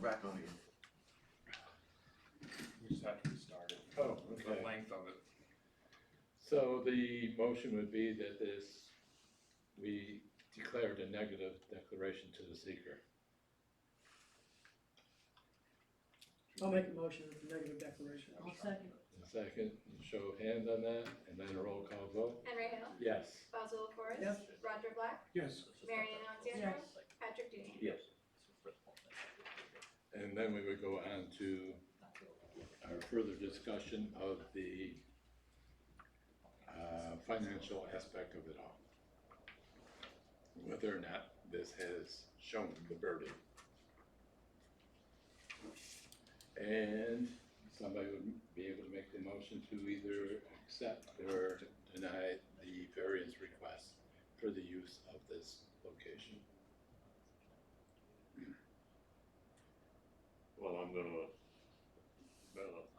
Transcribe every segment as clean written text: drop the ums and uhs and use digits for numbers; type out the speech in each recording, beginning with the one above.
back on again. We just have to restart it. Oh, The okay. length of it. So the motion would be that we declared a negative declaration to the seeker. I'll make a motion with a negative declaration. I'll second. A second, show of hands on that, and then a roll call vote. Henry Hill, Yes. Basil Forrest. Yes. Roger Black, Yes. Marion Alexander, Yes. Patrick Duhane. Yes. And then we would go on to our further discussion of the financial aspect of it all. Whether or not this has shown the burden. And somebody would be able to make the motion to either accept or deny the variance request for the use of this location. Well, I'm gonna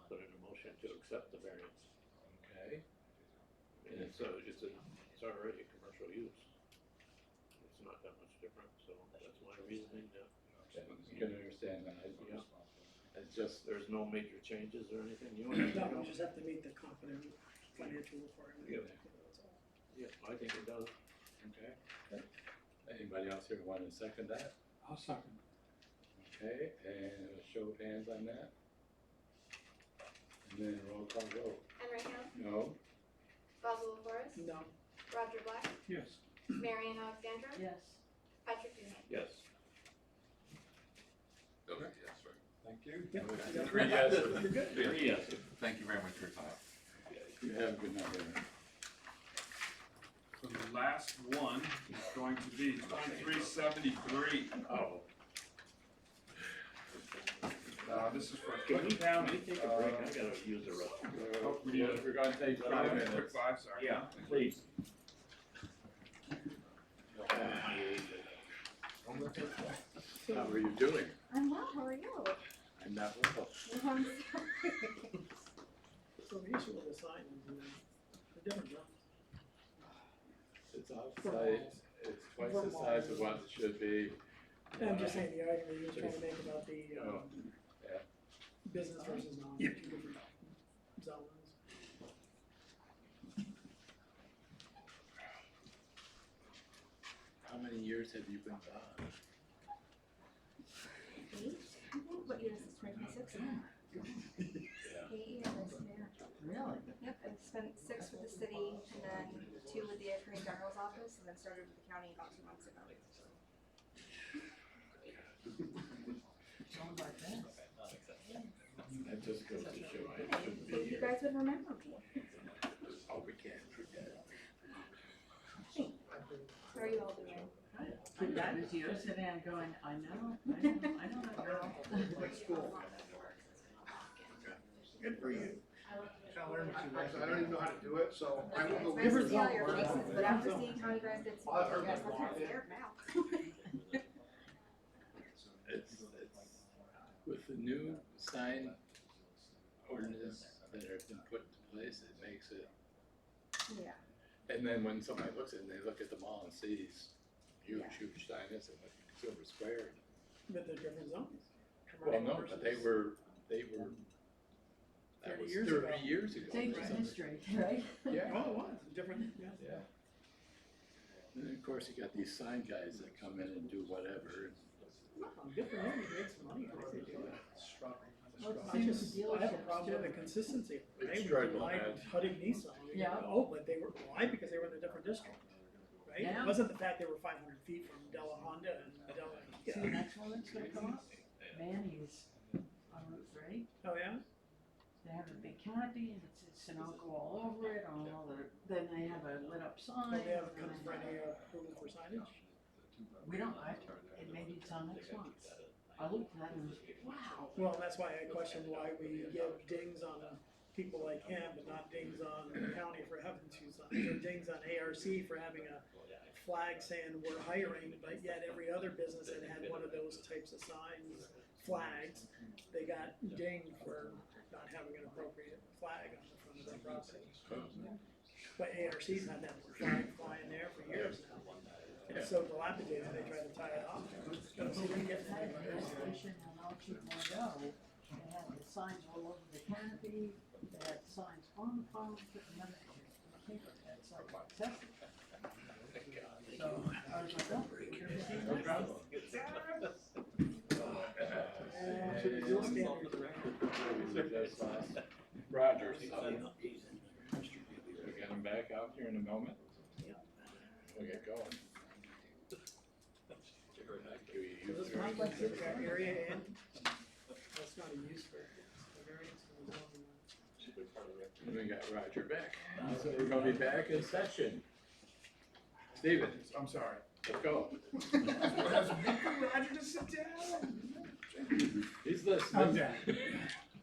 put in a motion to accept the variance. Okay? And it's already a commercial use. It's not that much different, so that's my reasoning. You can understand that. Yeah. It's just, There's no major changes or anything. You want No, to we just have to meet the confident financial requirement. Yeah. That's all. Yeah, I think it does. okay. Anybody else here want to second that? I'll second. Okay, and a show of hands on that. And then roll call vote. Henry Hill, No? Basil Forrest, No. Roger Black, Yes. Marion Alexander, Yes. Patrick Duhane. Yes. Okay, that's right. Thank you. Yeah, Okay. you got Three it. yeses. You're good. Very yes. Thank you very much for your time. You have a good night, Aaron. So the last one is going to be 2373. Oh. This is for Can we Cook County. take a break? I gotta use the restroom. Oh, we need a- We're gonna take 5 Quick minutes. five, sorry. Yeah, please. How are you doing? I'm well, how are you? I'm not well. I'm So the issue with the sign is the different zones. It's outside, it's twice the size of what it should be. I'm just saying the argument you're trying to make about the, Oh, yeah. business versus non, two different zones. How many years have you been gone? 8? What year is this, 2026? Yeah. 8 years, yeah. Really? Yep, I spent 6 with the city, and then 2 with the Attorney General's office, and then started with the county about 2 months ago. Sounds like this. That just goes to show I shouldn't be Think you here. guys would remember me. Oh, we can't forget. How are you all doing? That was you sitting there going, I know that girl. Good for you. I learned too much. I don't even know how to do it, so I will go. It's nice to see all your faces, but after seeing how you guys did, I've heard you guys that look one. kind of scared now. It's with the new sign ordinance that have been put into place, it makes it, Yeah. and then when somebody looks at it and they look at the mall and sees huge, Yeah. huge signs, and like Silver Square. But they're different zones. Well, Commercial no, but they versus- were, that 30 was years 30 ago. years ago. Change or the something. history, right? Yeah. Oh, it was, different, yeah. Yeah. And then, of course, you got these sign guys that come in and do whatever. No, good for him, he makes some money, I think they do it. Well, it's the I same with just, the I have a dealerships, problem with too. the consistency. Big Right? struggle, Why man. Huddy Nissan? Yeah. Oh, but they were, why? Because they were in a different district, right? Yeah. It wasn't the fact they were 500 feet from Della Honda and Della See the Kia. next one that's gonna come up? Manny's on Route 3. Oh, yeah? They have a big canopy and it's Sunoco all over it, all the, then they have a lit up sign. Do they have and then come for any approval for signage? We don't, maybe it's on next month. I looked at that and was, wow. Well, that's why I question why we give dings on people like him, but not dings on the county for having 2 signs, or dings on ARC for having a flag saying we're hiring, but yet every other business that had one of those types of signs, flags, they got dinged for not having an appropriate flag on the front of their property. But ARC's had that flag flying there for years now. It's so dilapidated, they tried to tie it off. So we're getting Had it. the gas station on Orchard Road, they had the signs all over the canopy, they had signs on the farm, but none of the paper had signs accessible. So, I was like, oh, No problem. Dual standard. We suggest last Roger, so we'll get him back out here in a moment. We'll get going. Do we So use this variance? complex has got area and, that's not a use for it, it's a variance for the zoning. We got Roger back. So we're gonna be back in session. Steven, I'm sorry. let's go. Roger, just sit down. He's listening.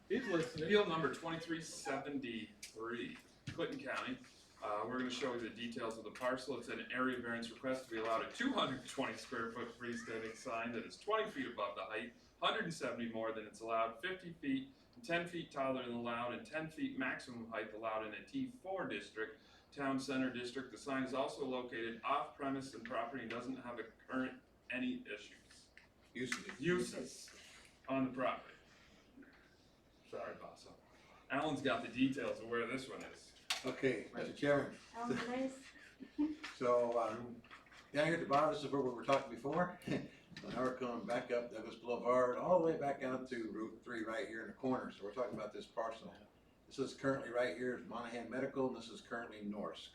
He's listening. Appeal number 2373, Clinton County. We're gonna show you the details of the parcel. It's an area variance request to be allowed a 220 square foot freestanding sign that is 20 feet above the height, 170 more than it's allowed, 50 feet, and 10 feet taller than allowed, and 10 feet maximum height allowed in a T4 district, town center district. The sign is also located off premise and property and doesn't have any uses on the property. Sorry, boss. Alan's got the details of where this one is. Okay, Mr. Chairman, Nice. so, down here at the bottom, this is where we were talking before. So now we're coming back up Douglas Boulevard, all the way back out to Route 3 right here in the corner. So we're talking about this parcel. This is currently right here is Monahan Medical, and this is currently Norsk.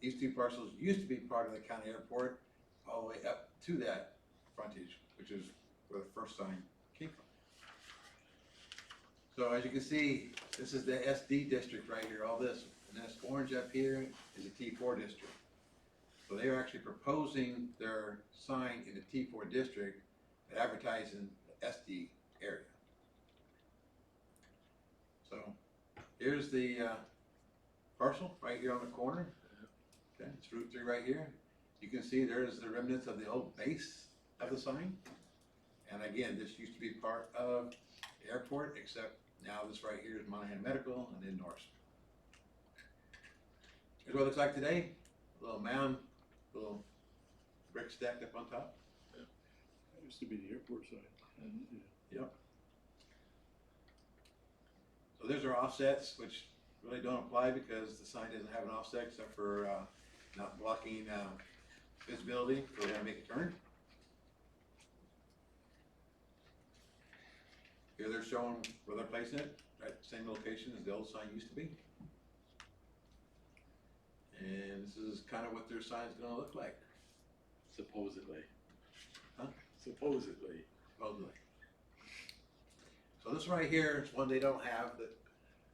These two parcels used to be part of the county airport, all the way up to that frontage, which is where the first sign came from. So as you can see, this is the SD district right here, all this, and this orange up here is a T4 district. So they are actually proposing their sign in the T4 district that advertising the SD area. So here's the parcel right here on the corner. Okay, it's Route 3 right here. You can see there's the remnants of the old base of the sign. And again, this used to be part of the airport, except now this right here is Monahan Medical and then Norsk. Here's what it looks like today. A little mound, a little brick stacked up on top. That used to be the airport side. Yep. So there's our offsets, which really don't apply because the sign doesn't have an offset except for not blocking visibility for when I make a turn. Here they're showing where they're placing it, right, same location as the old sign used to be. And this is kind of what their sign's gonna look like. Supposedly. Huh? Supposedly. Supposedly. So this right here is one they don't have, that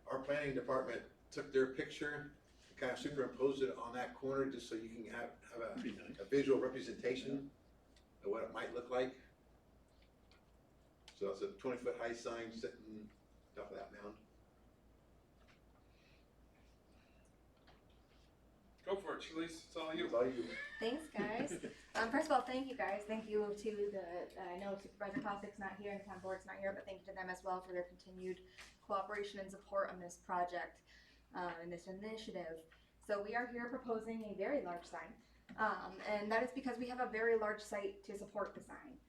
our planning department took their picture and kind of superimposed it on that corner just so you can have That'd be nice. a visual representation of what it might look like. So it's a 20-foot high sign sitting top of that mound. Go for it, Shalice. It's all you. It's all you. Thanks, guys. First of all, thank you guys. Thank you to the, I know Supervisor Cossack's not here and the town board's not here, but thank you to them as well for their continued cooperation and support on this project, and this initiative. So we are here proposing a very large sign, and that is because we have a very large site to support the sign.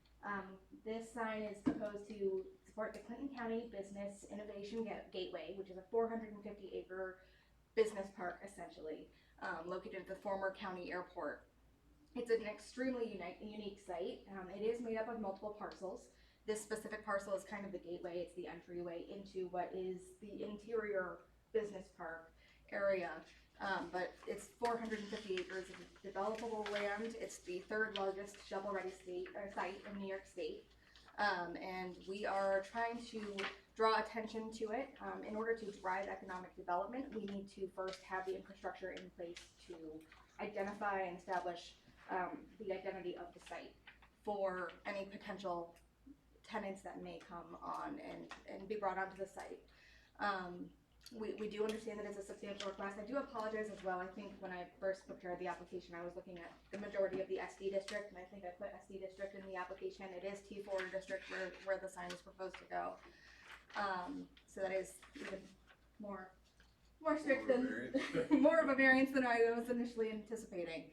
This sign is proposed to support the Clinton County Business Innovation Gateway, which is a 450-acre business park, essentially, located at the former county airport. It's an extremely unique site. It is made up of multiple parcels. This specific parcel is kind of the gateway. It's the entryway into what is the interior business park area. But it's 450 acres of developable land. It's the third largest shovel-ready site in New York State. And we are trying to draw attention to it. In order to drive economic development, we need to first have the infrastructure in place to identify and establish the identity of the site for any potential tenants that may come on and be brought onto the site. We do understand that it's a substantial request. I do apologize as well. I think when I first prepared the application, I was looking at the majority of the SD district, and I think I put SD district in the application. It is T4 district where the sign is proposed to go. So that is even more strict than, more of a variance than I was initially anticipating.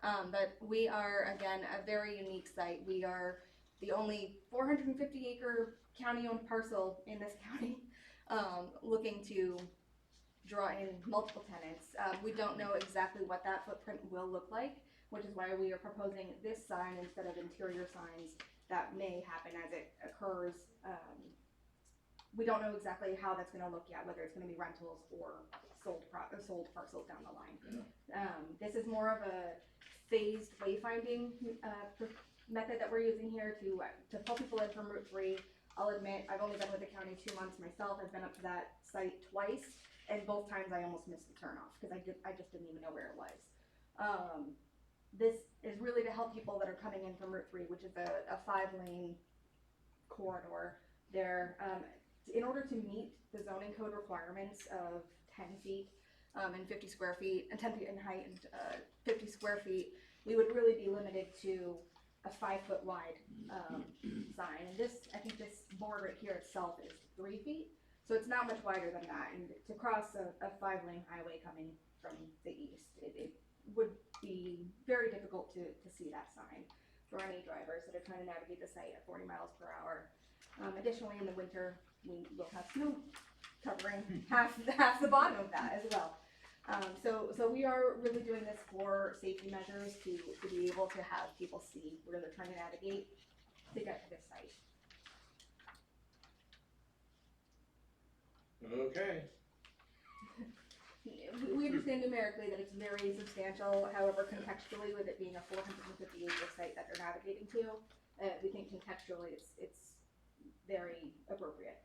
But we are, again, a very unique site. We are the only 450 acre county owned parcel in this county, looking to draw in multiple tenants. We don't know exactly what that footprint will look like, which is why we are proposing this sign instead of interior signs that may happen as it occurs. We don't know exactly how that's gonna look yet, whether it's gonna be rentals or sold parcels down the line. This is more of a phased wayfinding method that we're using here to pull people in from Route 3. I'll admit, I've only been with the county 2 months myself. I've been up to that site twice, and both times I almost missed the turnoff because I just didn't even know where it was. This is really to help people that are coming in from Route 3, which is a 5-lane corridor there. In order to meet the zoning code requirements of 10 feet and 50 square feet, and 10 feet in height and 50 square feet, we would really be limited to a 5-foot wide sign. And this, I think this board right here itself is 3 feet, so it's not much wider than that. And to cross a 5-lane highway coming from the east, it would be very difficult to see that sign for any drivers that are trying to navigate the site at 40 miles per hour. Additionally, in the winter, we will have snow covering half the bottom of that as well. So we are really doing this for safety measures to be able to have people see where they're trying to navigate to get to this site. Okay. We understand numerically that it's very substantial, however, contextually, with it being a 450 acre site that they're navigating to, we think contextually it's very appropriate.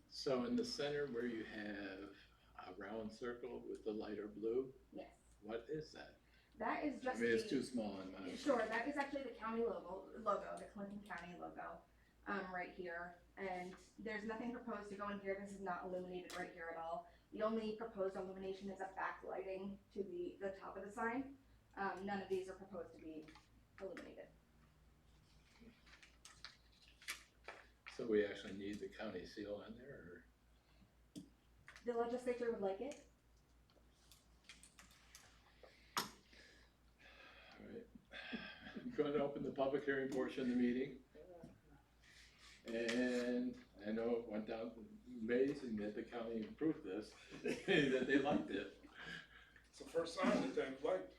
So in the center where you have a round circle with the lighter blue, Yes. what is that? That is I just mean, it's too small in my. Sure, that is actually the county logo, the Clinton County logo, right here. And there's nothing proposed to go in here. This is not illuminated right here at all. The only proposed illumination is a backlighting to the top of the sign. None of these are proposed to be illuminated. So we actually need the county seal on there, or? The legislature would like it. All right. I'm going to open the public hearing portion of the meeting. And I know it went down, amazing that the county approved this, that they liked it. It's the first sign that they've liked.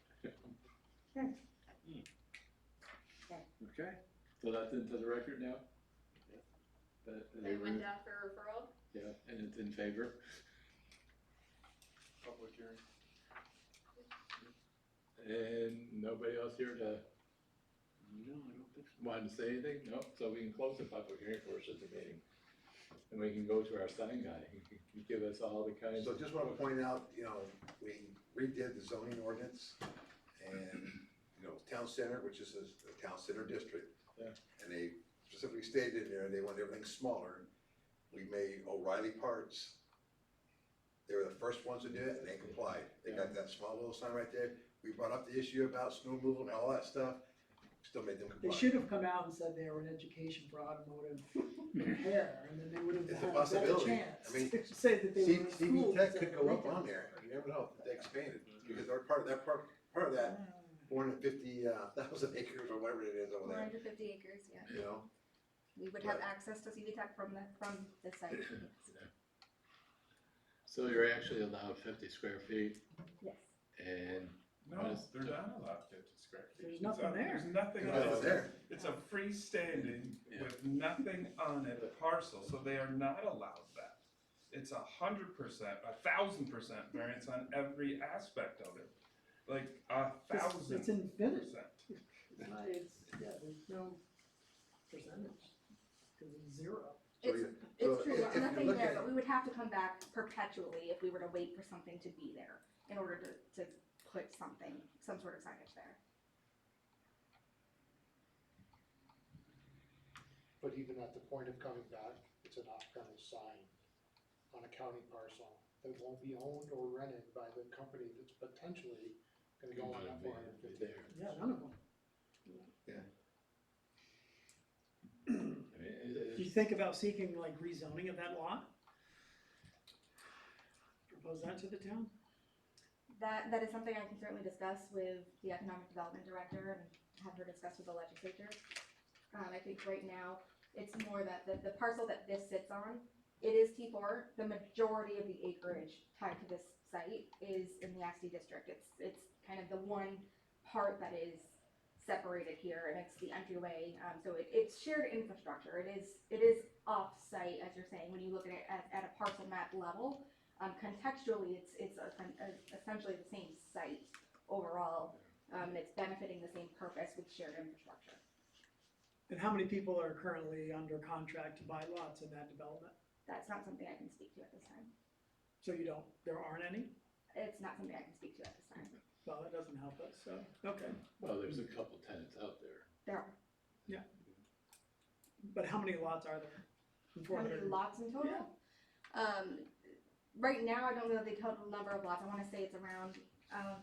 Okay, so that's into the record now? That they were, went down for referral. yeah, and it's in favor. Public hearing. And nobody else here to No, I don't think so. want to say anything? No, so we can close the public hearing portion of the meeting. And we can go to our sign guy, he can give us all the kinds So of. just want to point out, we redid the zoning ordinance and, town center, which is the town center district. Yeah. And they specifically stated in there, they want everything smaller. We made O'Reilly Parts. They were the first ones to do it and they complied. They got that small little sign right there. We brought up the issue about snow removal and all that stuff, still made them comply. They should have come out and said they were an education for automotive repair, and then they would have It's a had a better possibility. chance I mean, to say that they were in CV schools Tech that could were go up retail. on there, you never know, if they expanded, because they're part of that 450,000 acres or whatever it is over there, 450 acres, yeah. We would have Right. access to CV Tech from this site. So you're actually allowed 50 square feet Yes. and. No, they're not allowed 50 square feet. There's nothing there. There's nothing There's on nothing it. there. It's a freestanding Yeah. with nothing on it parcel, so they are not allowed that. It's 100%, 1,000% variance on every aspect of it. Like It's infinite. 1,000%. There's no percentage, because it's zero. So It's so true, if there's you nothing look there, at- but we would have to come back perpetually if we were to wait for something to be there in order to put some sort of signage there. But even at the point of coming back, it's an off-premise sign on a county parcel that won't be owned or rented by the company that's potentially gonna go on that 450. There. Yeah, none of them. I mean, Do you think about seeking like rezoning of that lot? Propose that to the town? That is something I can certainly discuss with the economic development director and have her discuss with the legislature. I think right now, it's more that the parcel that this sits on, it is T4. The majority of the acreage tied to this site is in the XD district. It's kind of the one part that is separated here, and it's the entryway. So it's shared infrastructure. It is off-site, as you're saying, when you look at it at a parcel map level. Contextually, it's essentially the same site overall. It's benefiting the same purpose with shared infrastructure. And how many people are currently under contract to buy lots in that development? That's not something I can speak to at this time. So there aren't any? It's not something I can speak to at this time. Well, that doesn't help us, so, okay. Well, there's a couple tenants out there. There are. But how many lots are there? How many lots in total? Yeah. Right now, I don't know the total number of lots. I wanna say it's around,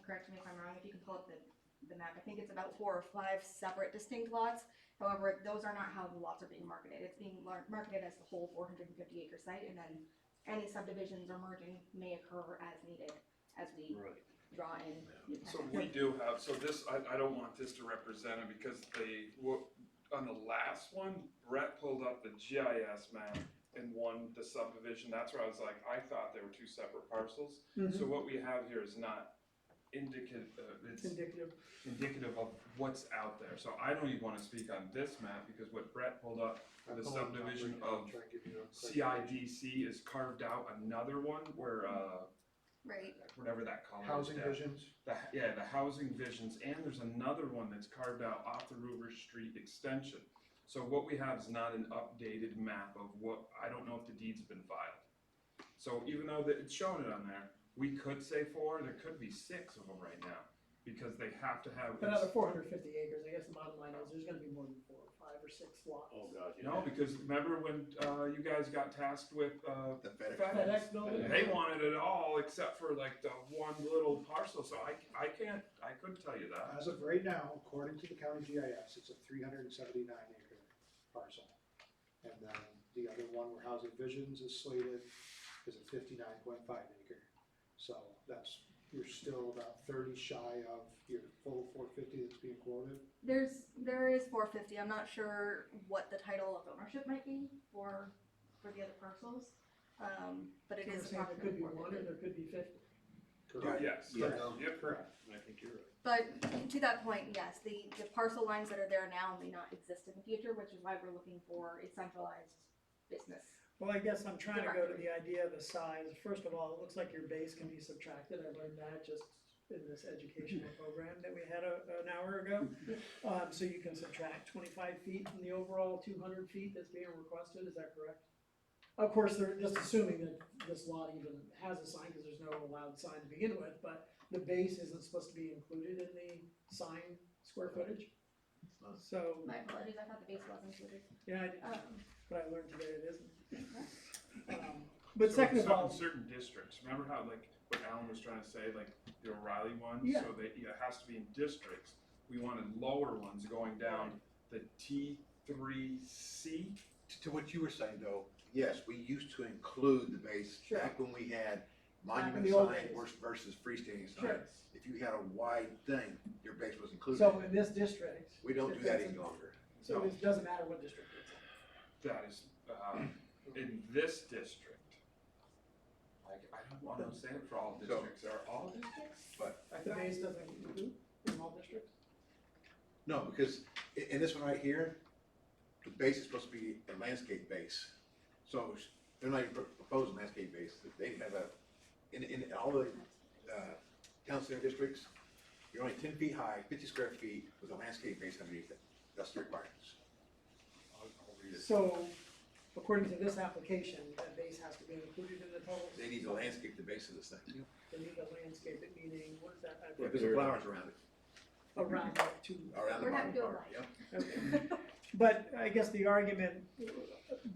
correct me if I'm wrong, if you can pull up the map, I think it's about 4 or 5 separate distinct lots. However, those are not how the lots are being marketed. It's being marketed as the whole 450 acre site, and then any subdivisions or merging may occur as needed as we Right. draw in new So tenants. we do have, so this, I don't want this to represent it because on the last one, Brett pulled up the GIS map and won the subdivision. That's where I was like, I thought they were 2 separate parcels. So what we have here is not indicative, it's Indicative. indicative of what's out there. So I don't even wanna speak on this map because what Brett pulled up for the subdivision of CIDC is carved out another one where, Right. whatever that color is. Housing Deb. visions, The housing visions, and there's another one that's carved out off the River Street extension. So what we have is not an updated map of what, I don't know if the deed's been filed. So even though it's showing it on there, we could say 4, there could be 6 of them right now, because they have to have. But out of 450 acres, I guess the bottom line is there's gonna be more than 4 or 5 or 6 lots. Oh, God, yeah. No, because remember when, you guys got tasked with, The FedEx. FedEx building? They wanted it all except for like the one little parcel, so I couldn't tell you that. as of right now, according to the county GIS, it's a 379 acre parcel. And then the other one where Housing Visions is slated is a 59.5 acre. So you're still about 30 shy of your full 450 that's being quoted. There is 450. I'm not sure what the title of ownership might be for the other parcels, but it So we're is saying there could be 1 or approximately 450. there could be 50. Correct. Yes. Yeah. Yep. Correct. I think you're right. But to that point, yes, the parcel lines that are there now may not exist in the future, which is why we're looking for a centralized business. Well, I guess I'm trying to go to the idea of the size. First of all, it looks like your base can be subtracted. I learned that just in this educational program that we had an hour ago. So you can subtract 25 feet from the overall 200 feet that's being requested, is that correct? Of course, they're just assuming that this lot even has a sign, because there's no allowed sign to begin with, but the base isn't supposed to be included in the sign square footage. So, My apologies, I thought the base was included. yeah, I did, Um, but I learned today it isn't. But So second it's of all, in certain districts, remember how like what Alan was trying to say, like the O'Reilly one? Yeah. So it has to be in districts. We wanted lower ones going down the T3C. To what you were saying though, yes, we used to include the base Sure. back when we had Back in monument the old sign days. versus freestanding sign. Sure. If you had a wide thing, your base was included. so in this district. We don't do if that that's any a- longer. So it doesn't matter what district it's in. That is, in this district. I don't want to say it for all So- districts, are all districts? The base doesn't include in all districts? No, because in this one right here, the base is supposed to be a landscape base. So they're not even proposing landscape base. They have in all the town center districts, you're only 10 feet high, 50 square feet with a landscape base underneath it. That's the requirements. I'll read it. So, according to this application, that base has to be included in the total? They need to landscape the base of this thing. They need to landscape it, meaning, what is that? Yeah, because the flowers around it, Around that two. around the We're not bottom doing part, that. yep. Okay. But I guess the argument,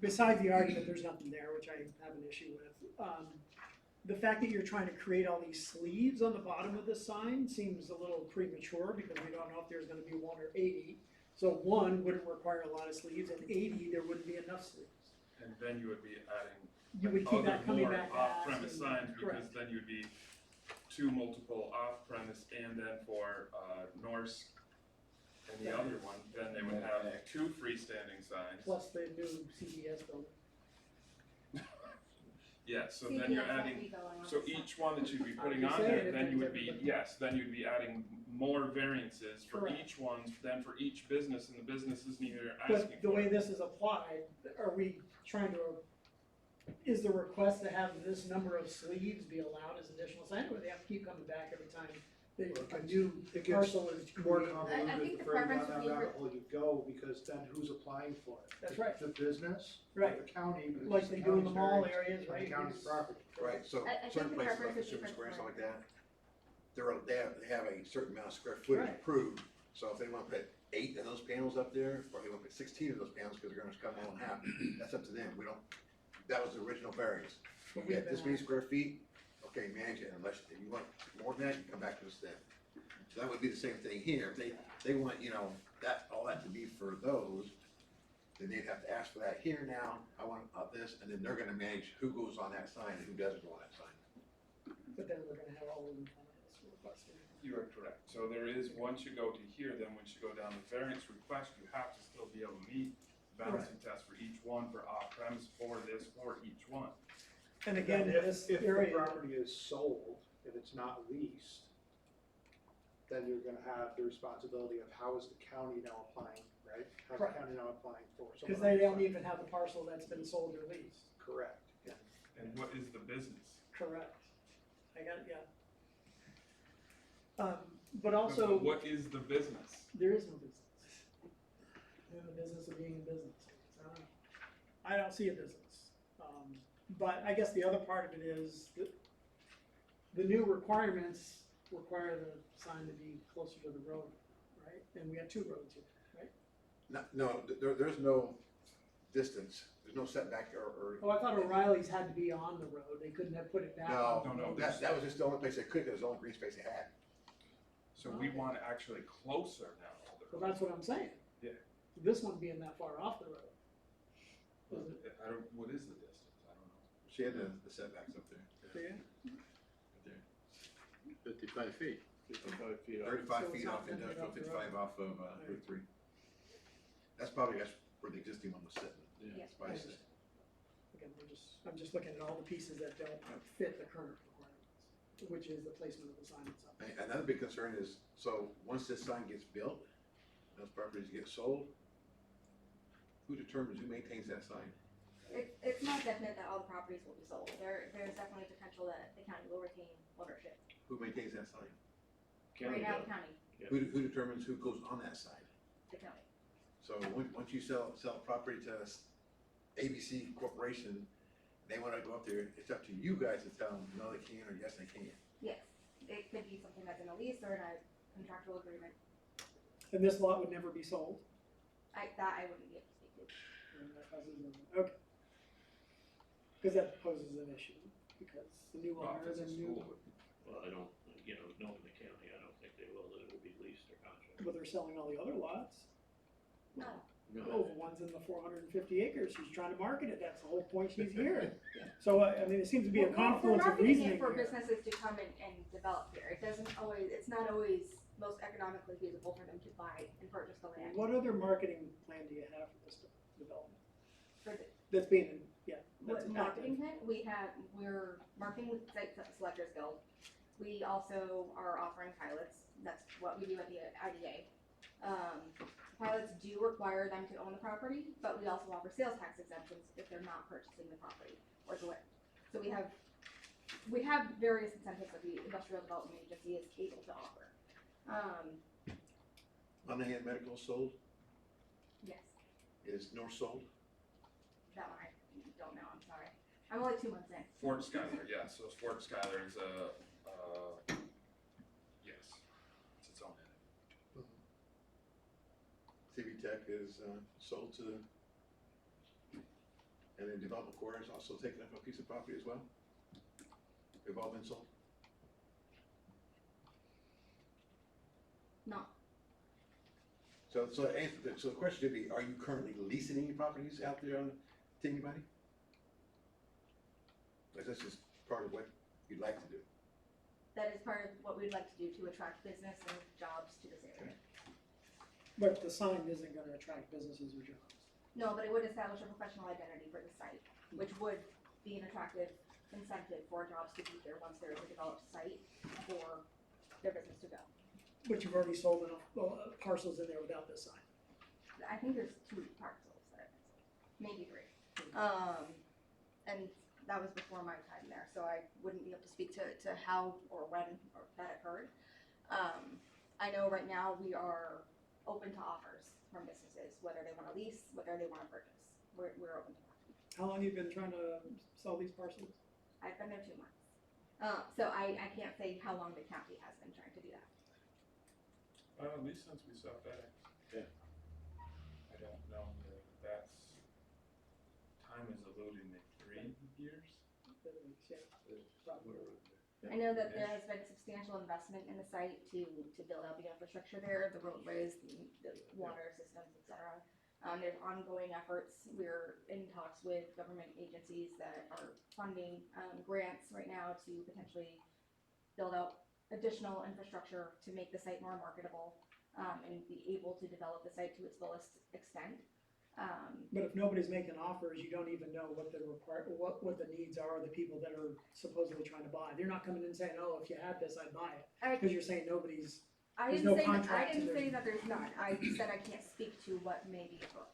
besides the argument, there's nothing there, which I have an issue with. The fact that you're trying to create all these sleeves on the bottom of the sign seems a little premature, because we don't know if there's gonna be 1 or 80. So 1 wouldn't require a lot of sleeves, and 80, there wouldn't be enough sleeves. And then you would be adding You would keep other that coming more back to us off-premise and- signs, because correct. then you'd be two multiple off-premise and then for, Norse and the other one, then they would have two freestanding signs. Plus the new CVS building. Yeah, so then you're CVS might adding, be going on so this each one that you'd be putting I'm on just there, saying then if you there's would be, everybody- yes, then you'd be adding more variances for Correct. each one, then for each business, and the business isn't even asking But the for way it. this is applied, are we trying to, is the request to have this number of sleeves be allowed as additional sign, or they have to keep coming back every time a new It gets parcel is more created? I think convoluted the the further preference down would that be rabbit hole you go, because then who's applying for it? That's right. The business, or Right. the county, but Like it's they the do in the county's mall variance areas, on right? the county's property. Right, so I think certain the places preference like the would be Consumer for Square and stuff like commercial. that, they have a certain amount of square footage Right. approved. So if they wanna put 8 of those panels up there, or they wanna put 16 of those panels, cause they're gonna cut them all in half, that's up to them, we don't, that was the original variance. You But we've get this been many asked- square feet, okay, manage it, unless, if you want more than that, you come back to us then. So that would be the same thing here, if they want, all that to be for those, then they'd have to ask for that here now, I want this, and then they're gonna manage who goes on that sign and who doesn't go on that sign. But then we're gonna have all of them on this request. You are correct. So there is, once you go to here, then once you go down the variance request, you have to still be able to meet the balancing test for each one, for off-premise, for this, for each one. And again, if, this if the area, property is sold and it's not leased, then you're gonna have the responsibility of how is the county now applying, right? How's the Correct. county now applying for? because someone they else's don't sign? even have a parcel that's been sold or leased. Correct. And what is the business? Correct. I got it, yeah. But also, What is the business? there is no business. They're in the business of being in business. I don't know. I don't see a business. But I guess the other part of it is that the new requirements require the sign to be closer to the road, right? And we have two roads here, right? No, there's no distance, there's no setback or. Oh, I thought O'Reilly's had to be on the road. They couldn't have put it back. No, on the no, road. that was just the only place they could, 'cause it was the only green space they had. So we want it actually closer now to the Well, road. that's what I'm saying. Yeah. This one being that far off the road. Is it? I don't, what is the distance? I don't know. She had the setbacks up there. Yeah. Right there. 55 feet. 55 feet off. 35 So it's feet not off 50 industrial, off the 55 off of Route 3. That's where the existing one was sitting. Yeah. That's why I said. Again, I'm just looking at all the pieces that don't fit the current requirements, which is the placement of the sign itself. Another big concern is, so once this sign gets built, those properties get sold, who determines who maintains that sign? It's not definite that all the properties will be sold. There's definitely potential that the county will retain ownership. Who maintains that sign? Right County now, does. the county, Who determines who goes on that sign? the county. So once you sell property to ABC Corporation, they wanna go up there, it's up to you guys to tell them, no, they can't, or yes, they can. Yes, it could be something that's in a lease or in a contractual agreement. And this lot would never be sold? I wouldn't be able to speak to. Okay. Because that poses an issue, because the new Well, owner, if the it's a new, school, Well, I don't, knowing the county, I don't think they will, that it will be leased or contract. but they're selling all the other lots. No, Oh, the ones in the 450 acres, she's trying to market it, that's the whole point she's here. So, I mean, it seems to be a We're confluence of marketing reasoning it for here. businesses to come and develop here. It's not always most economically feasible for them to buy and purchase the land. What other marketing plan do you have for this development? For the, That's being, yeah, that's what marketing plan, we're marketing with Site Selectors Guild. We also are offering pilots, that's what we do at the IDA. Pilots do require them to own the property, but we also offer sales tax exemptions if they're not purchasing the property or the land. So we have various incentives that the Industrial Development Agency is able to offer. On-hand medical sold, Yes, is North sold? that one I don't know, I'm sorry. I'm only 2 months in. Fort Schuyler, yes, so Fort Schuyler is yes, it's its own entity. CV Tech is sold to, and then Development Corps is also taking up a piece of property as well? They've all been sold? No, So the question should be, are you currently leasing any properties out there to anybody? Like, that's just part of what you'd like to do. that is part of what we'd like to do to attract business and jobs to this area. But the sign isn't gonna attract businesses or jobs. No, but it would establish a professional identity for the site, which would be an attractive incentive for jobs to be here once there is a developed site for their business to go. But you've already sold enough parcels in there without this sign. I think there's 2 parcels that I've sold, maybe 3. And that was before my time there, so I wouldn't be able to speak to how or when or that occurred. I know right now we are open to offers from businesses, whether they want to lease, whether they want to purchase. We're open to that. How long have you been trying to sell these parcels? I've been there 2 months. So I can't say how long the county has been trying to do that. At least since we saw FedEx. Yeah. I don't know that that's, time is eluding me, 3 years? I know that there has been substantial investment in the site to build out the infrastructure there, the roadways, the water systems, et cetera. There's ongoing efforts. We're in talks with government agencies that are funding grants right now to potentially build out additional infrastructure to make the site more marketable and be able to develop the site to its fullest extent. But if nobody's making offers, you don't even know what the what the needs are of the people that are supposedly trying to buy. They're not coming in saying, "Oh, if you had this, I'd buy it," because you're saying nobody's. I There's didn't no say contract, I didn't so say that there's none. I said I can't speak to what may be afoot.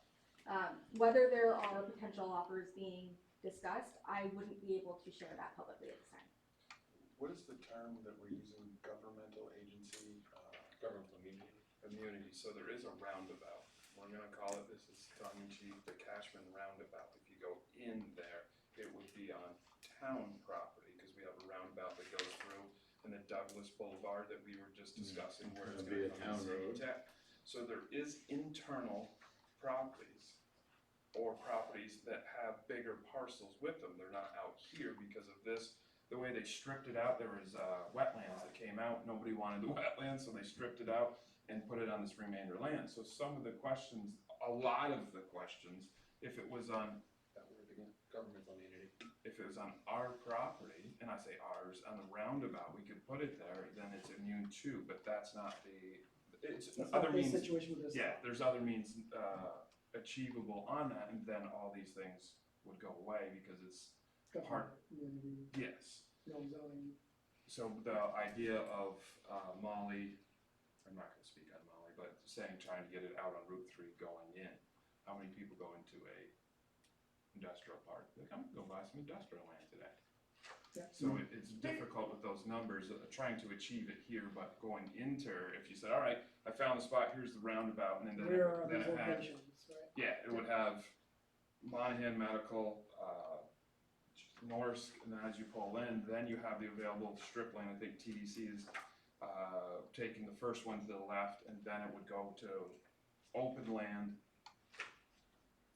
Whether there are potential offers being discussed, I wouldn't be able to share that publicly at this time. What is the term that we're using, governmental agency? Governmental immunity, so there is a roundabout. We're gonna call it, this is tongue in cheek, the Cashman roundabout. If you go in there, it would be on town property, because we have a roundabout that goes through, and the Douglas Boulevard that we were just discussing, where it's It'll be gonna a come town to road. Tech. So there is internal properties, or properties that have bigger parcels with them. They're not out here because of this. The way they stripped it out, there was wetlands that came out. Nobody wanted the wetlands, so they stripped it out and put it on this remainder land. So some of the questions, a lot of the questions, if it was on, that word again, governmental immunity. If it was on our property, and I say ours, on the roundabout, we could put it there, then it's immune too, but that's not the, it's That's other not the means. situation with this. Yeah, there's other means achievable on that, and then all these things would go away because it's Government immunity, yes. no zoning. So the idea of Molly, I'm not gonna speak on Molly, but saying trying to get it out on Route 3 going in. How many people go into a industrial park? Like, I'm gonna go buy some industrial land today. Yeah. So it's difficult with those numbers, trying to achieve it here, but going into, if you said, all right, I found the spot, here's the roundabout, and then Where are then these it had, locations, right? yeah, it would have Monahan Medical, Norsk, and then as you pull in, then you have the available strip lane. I think TDC is taking the first one to the left, and then it would go to open land.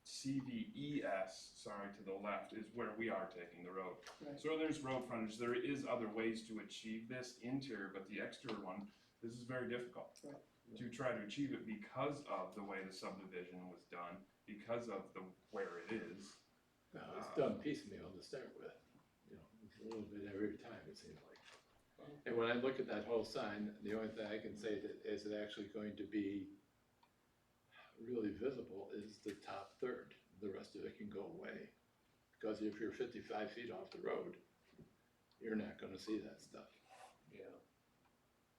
CVES, sorry, to the left is where we are taking the road. Right. So there's road frontage. There is other ways to achieve this interior, but the exterior one, this is very difficult Right. to try to achieve it because of the way the subdivision was done, because of the where it is. No, it's done piecemeal to start with, you know, it's a little bit every time, it seems like. And when I look at that whole sign, the only thing I can say that is it actually going to be really visible is the top third. The rest of it can go away. Because if you're 55 feet off the road, you're not gonna see that stuff. Yeah.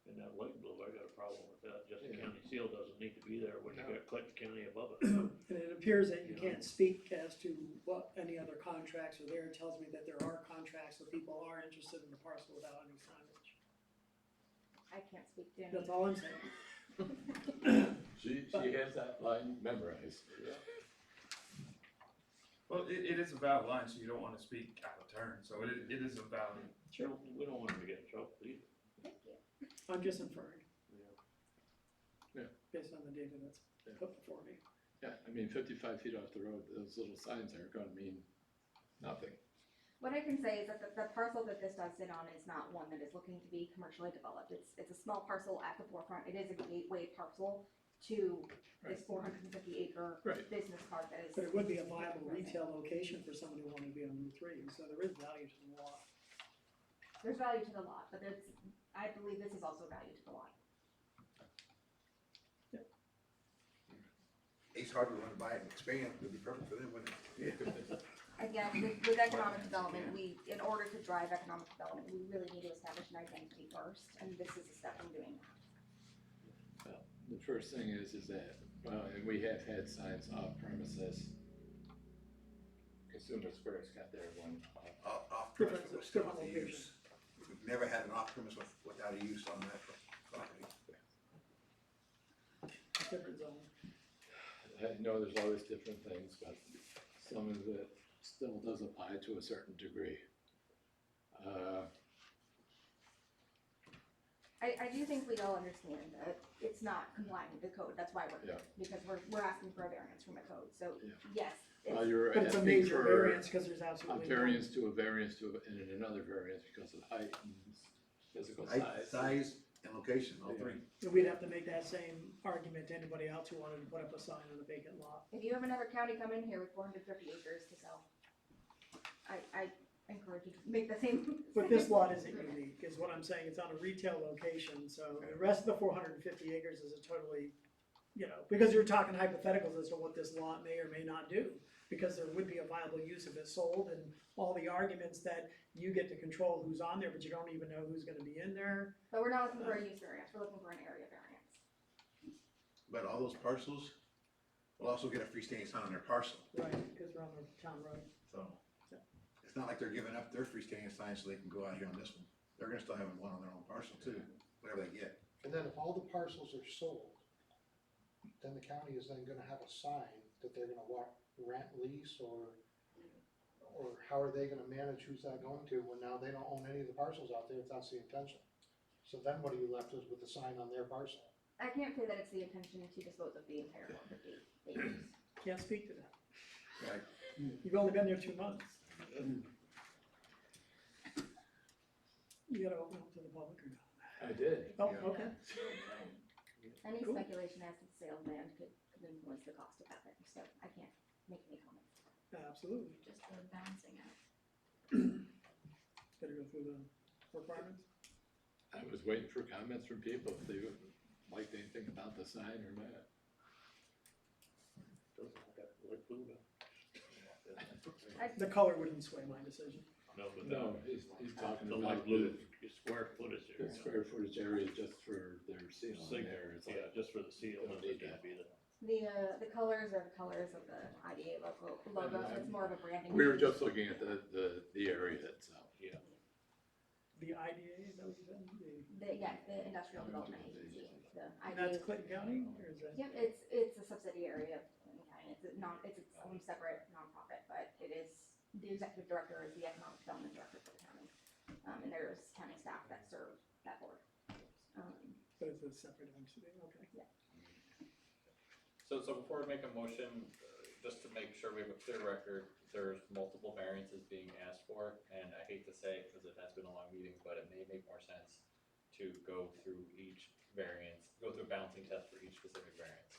And that light blue, I got a problem with that, just the Yeah. county seal doesn't need to be there when you No. got Clinton County above it. And it appears that you You know. can't speak as to what any other contracts are there. It tells me that there are contracts, so people are interested in the parcel without any signage. I can't speak to any. That's all I'm saying. She has that line memorized. Yeah. Well, it is a valid line, so you don't want to speak out of turn. So it is a valid. Sure. We don't want them to get in trouble either. Thank you. I'm just inferring. Yeah. Based on the data that's Yeah. put before me. Yeah, I mean, 55 feet off the road, those little signs aren't gonna mean nothing. What I can say is that the parcel that this does sit on is not one that is looking to be commercially developed. It's a small parcel at the forefront. It is a gateway parcel to this 450 acre Right. business park that is. But it would be a viable retail location for somebody who wanted to be on Route 3, so there is value to the lot. there's value to the lot, but I believe this is also value to the lot. East Harbor want to buy it and expand, it'd be perfect for them, wouldn't it? Again, with economic development, in order to drive economic development, we really need to establish an identity first, and this is a step in doing that. Well, the first thing is that, and we have had signs off premises. Consumer Square's got their one off. Off premise, but still Different have to use. We've never had an off premise without a use on that property. Different zone. I know there's always different things, but some of it still does apply to a certain degree. I do think we all understand that it's not complying with the code, that's why we're here, because we're asking for a variance from a code, so, Yeah. yes. Well, you're But it's a asking major for variance, cause there's a absolutely. variance to a variance to, and then another variance because of height and physical Height, size, and location, all three. And we'd have to make that same argument to anybody else who wanted to put up a sign on a vacant lot. If you have another county come in here with 450 acres to sell, I encourage you to make the same. But this lot isn't unique, is what I'm saying, it's on a retail location, so the rest of the 450 acres is a totally, because you're talking hypotheticals as to what this lot may or may not do, because there would be a viable use if it's sold, and all the arguments that you get to control who's on there, but you don't even know who's gonna be in there. But we're not looking for a use variance, we're looking for an area variance. But all those parcels will also get a freestanding sign on their parcel, Right, because we're on the town road. so. It's not like they're giving up their freestanding sign so they can go out here on this one. They're gonna still have one on their own parcel too, whatever they get. And then if all the parcels are sold, then the county is then gonna have a sign that they're gonna rent, lease, or how are they gonna manage who's that going to when now they don't own any of the parcels out there if that's the intention? So then what are you left with the sign on their parcel? I can't say that it's the intention to dispose of the entire 450 acres. Can't speak to that. Right. You've only been there 2 months. You gotta open up to the public or not? I did. Oh, Yeah. okay. Any Cool. speculation as to the sale of land could influence the cost of that, so I can't make any comments. Absolutely. Just a balancing act. Better go through the requirements. I was waiting for comments from people if they liked anything about the sign or not. Doesn't look that like Buddha. The color wouldn't sway my decision. No, but No, he's talking the about light blue, the square footage the area. square footage area just for their seal in Sig- there. It's Yeah, like, just for the seal, Don't it need can't be the. The colors are the colors of the IDA logo, so it's more of a branding. we were issue. just looking at the area itself. The IDA, is that what you said? The Industrial Development Agency, the And that's IDA. Clinton County, or is that? Yep, it's a subsidiary of Clinton County, it's its own separate nonprofit, but it is, the executive director is the economic development director for the county. And there's county staff that serve that board. But it's a separate entity, okay. So before we make a motion, just to make sure we have a clear record, there's multiple variances being asked for, and I hate to say it because it has been a long meeting, but it may make more sense to go through each variance, go through a balancing test for each specific variance.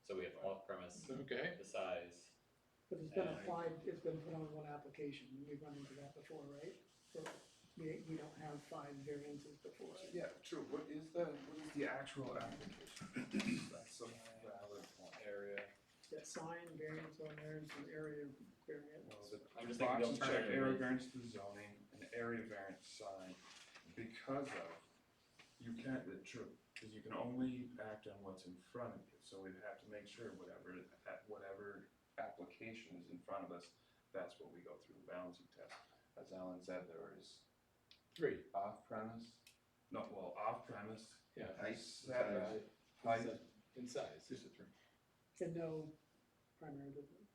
So we have off-premise, Okay. the size. But it's been applied, it's been put on one application, we've run into that before, right? So we don't have 5 variances before. Yeah, true. What is the actual application? That's some valid area. That sign variance on there and some area variance. I'm just Box thinking and the check alternative area is- variance to zoning, an area variance sign, because of, you can't, true, because you can only act on what's in front of you, so we'd have to make sure whatever application is in front of us, that's what we go through the balancing test. As Alan said, there is 3. off-premise, off-premise, Yeah. Height, setback, height, In size. Just a 3. And no primary difference.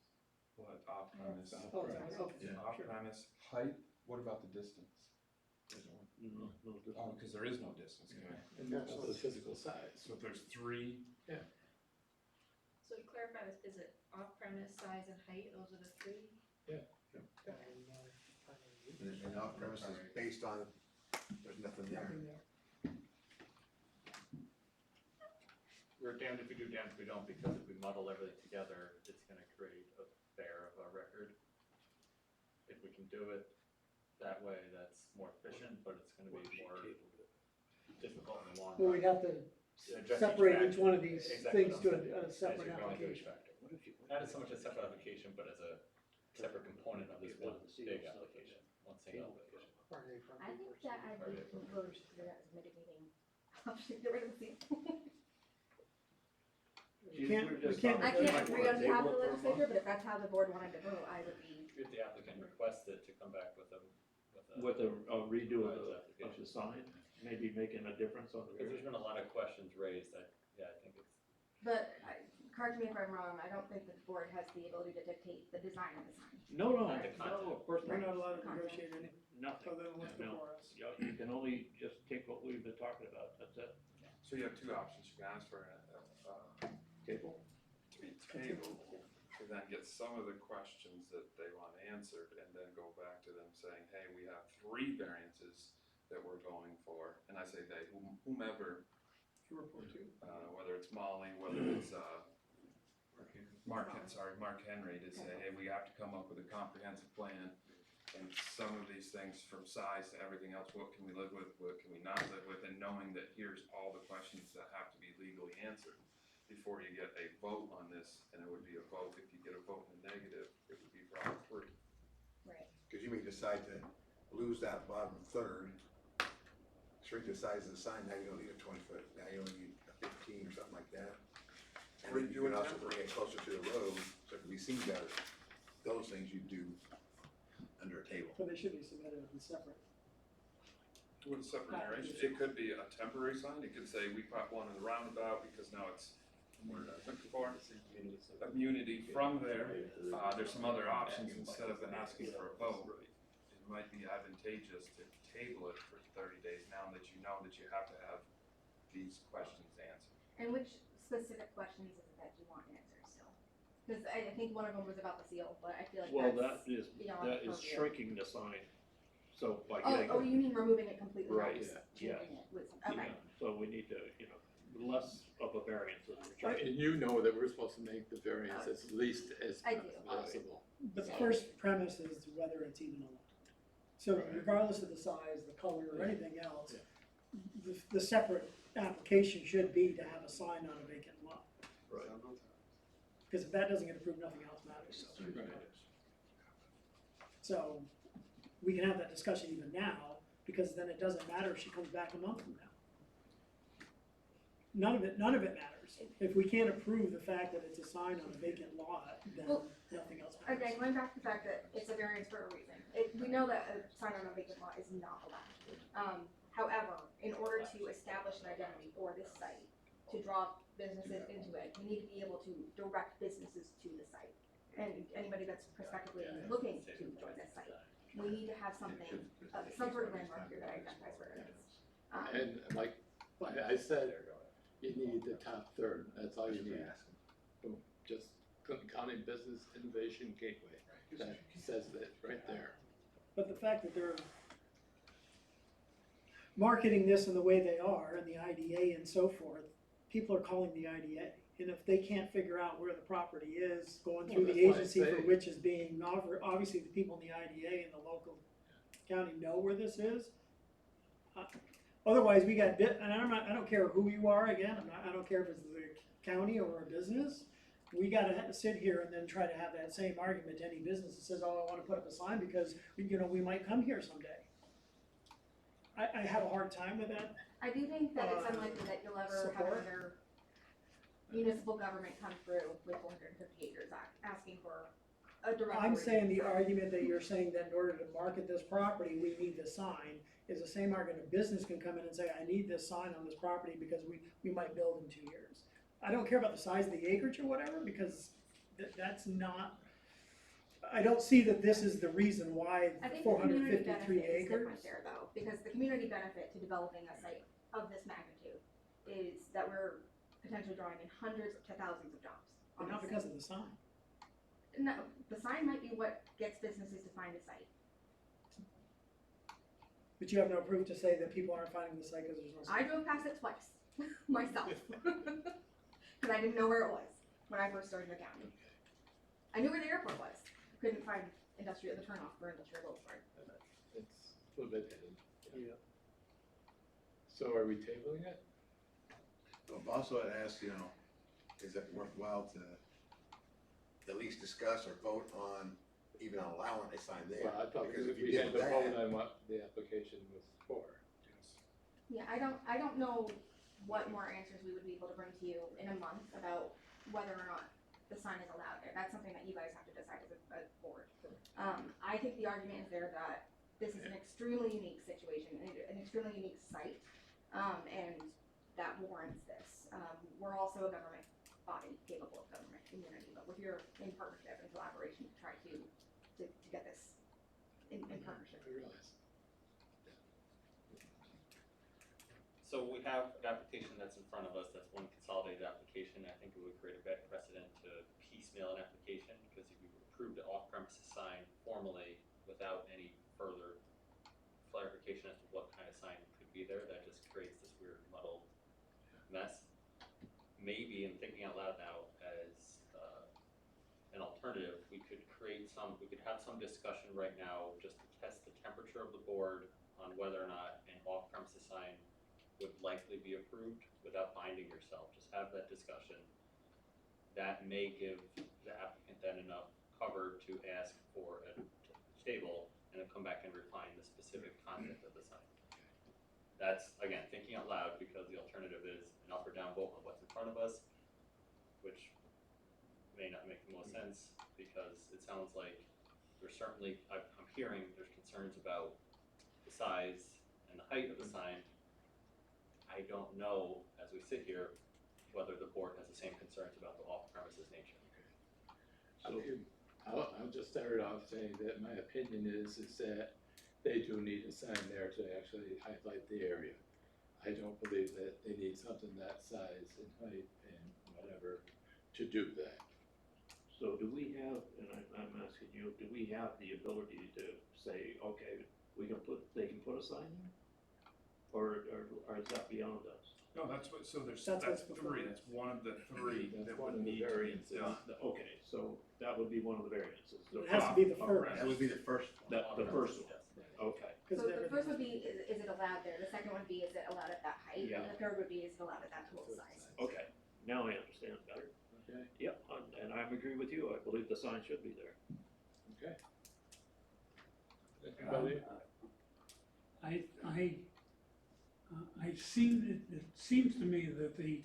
what, off-premise, Oh, sorry, okay, Yeah. sure. off-premise, height, what about the distance? No, Oh, because there is no distance, okay. And that's the physical size. So if there's 3, So to clarify this, is it off-premise, size, and height, those are the 3? And off premise is based on, there's nothing there. Nothing there. We're damned if we do, damned if we don't, because if we muddle everything together, it's gonna create a fair of a record. If we can do it that way, that's more efficient, but it's gonna be more difficult in the long Well, run. we'd have to Address separate factor. each one of these Exactly things what to I'm saying. a As separate you're going through each application. factor. Not as so much a separate application, but as a separate component of this one big application, one single application. I think that I would really consider that as a mitigating option, get rid of the seal. We can't I can't agree on behalf of the legislature, but if that's how the board wanted to vote, I would be, If the applicant requested to come back with a. With a redo of revised the sign, maybe making a difference on the Because there's rear. been a lot of questions raised, I think it's. but, correct me if I'm wrong, I don't think the board has the ability to dictate the design of the sign. No, Not the content. of course We're not, not allowed to negotiate anything nothing. other than what's No. before us. You can only just take what we've been talking about, that's it. So you have two options, you can ask for a Table? table, to then get some of the questions that they want answered, and then go back to them saying, hey, we have 3 variances that we're going for, and I say they, whomever, whether it's Molly, whether it's, Mark Henry, to say, hey, we have to come up with a comprehensive plan, and some of these things from size to everything else, what can we live with, what can we not live with, and knowing that here's all the questions that have to be legally answered before you get a vote on this, and it would be a vote, if you get a vote in the negative, it would be for all 3. Right. Cause you may decide to lose that bottom third, shrink the size of the sign, now you don't need a 20-foot, now you only need a 15 or something like that. And then you can also bring it closer to the road, so it can be seen better. Those things you do under a table. But they should be submitted as separate. With a separate narration, it could be a temporary sign, it could say, we put one in the roundabout, because now it's, what did I look for? Immunity from there, there's some other options, instead of asking for a vote. It might be advantageous to table it for 30 days, now that you know that you have to have these questions answered. And which specific questions is it that you want answered still? Because I think one of them was about the seal, but I feel like Well, that's that is purview. shrinking the sign, so by Oh, getting. you mean removing it completely, not Right, just yeah. changing it with, okay. Yeah, so we need to, less of a variance as we're trying. And you know that we're supposed to make the variance as least as I do. possible. But the first premise is whether it's even allowed. So regardless of the size, the color, or anything else, the separate application should be to have a sign on a vacant lot. Right. Because if that doesn't get approved, nothing else matters. Right. So we can have that discussion even now, because then it doesn't matter if she comes back a month from now. None of it matters. If we can't approve the fact that it's a sign on a vacant lot, then Well, nothing else matters. Again, going back to the fact that it's a variance for a reason. We know that a sign on a vacant lot is not allowed. However, in order to establish an identity for this site, to draw businesses into it, you need to be able to direct businesses to the site. And anybody that's prospectively looking to join this site, we need to have something, some sort of landmark here that identifies where it is. And like I said, you need the top third, that's all you need. Boom, just Clinton County Business Innovation Gateway, that says that right there. But the fact that they're marketing this in the way they are, and the IDA and so forth, people are calling the IDA. And if they can't figure out where the property is, going through the Well, that's why I agency for say- which is being offered, obviously the people in the IDA and the local county know where this is. Otherwise, we got and I don't care who you are, again, I don't care if it's the county or a business. We gotta have to sit here and then try to have that same argument to any business that says, oh, I wanna put up a sign because, we might come here someday. I have a hard time with that. I do think that it's unlikely that you'll ever have Support? another municipal government come through with 450 acres asking for a direct. I'm saying the ordinance. argument that you're saying that in order to market this property, we need the sign, is the same argument a business can come in and say, I need this sign on this property because we might build in 2 years. I don't care about the size of the acreage or whatever, because that's not, I don't see that this is the reason why I think the community 453 benefit is acres. different there though, because the community benefit to developing a site of this magnitude is that we're potentially drawing in hundreds to thousands of jobs. But not because of the sign. No, the sign might be what gets businesses to find the site. But you have no proof to say that people aren't finding the site because there's no I sign. drove past it twice, myself. Cause I didn't know where it was when I first started in the county. I knew where the airport was, couldn't find the turnoff for industrial Willisburg. little bit hidden. Yeah. So are we tabling it? Well, also had asked, is it worthwhile to at least discuss or vote on even allowing a sign there? Well, I thought Because if you we had did to vote that, on what the application was for. Yeah, I don't know what more answers we would be able to bring to you in a month about whether or not the sign is allowed there. That's something that you guys have to decide as a board. I think the argument is there that this is an extremely unique situation, an extremely unique site, and that warrants this. We're also a government body capable of government immunity, but we're here in partnership and collaboration to try to get this in partnership. I realize. So we have an application that's in front of us, that's one consolidated application. I think it would create a bad precedent to piecemeal an application, because if you approved the off-premises sign formally without any further clarification as to what kind of sign could be there, that just creates this weird muddled mess. Maybe, in thinking out loud now, as an alternative, we could have some discussion right now just to test the temperature of the board on whether or not an off-premises sign would likely be approved without binding yourself. Just have that discussion. That may give the applicant then enough cover to ask for a table and then come back and refine the specific content of the sign. That's, again, thinking out loud, because the alternative is an up or down vote on what's in front of us, which may not make the most sense, because it sounds like there's certainly, I'm hearing there's concerns about the size and the height of the sign. I don't know, as we sit here, whether the board has the same concerns about the off-premises nature. So I'll just start off saying that my opinion is that they do need a sign there to actually highlight the area. I don't believe that they need something that size and height and whatever to do that. So do we have, and I'm asking you, do we have the ability to say, okay, they can put a sign there? Or is that beyond us? No, that's what, so there's, That's that's what's before three, that's one of the three That's that one would of the need to be variances. done. Okay, so that would be one of the variances. It has to be the Alright. that would be the first one. The first one, okay. So the first would be, is it allowed there? The second would be, is it allowed at that height? Yeah. And the third would be, is it allowed at that total size? Okay, now I understand better. Okay. Yep, and I agree with you, I believe the sign should be there. Okay. Anybody? It seems to me that the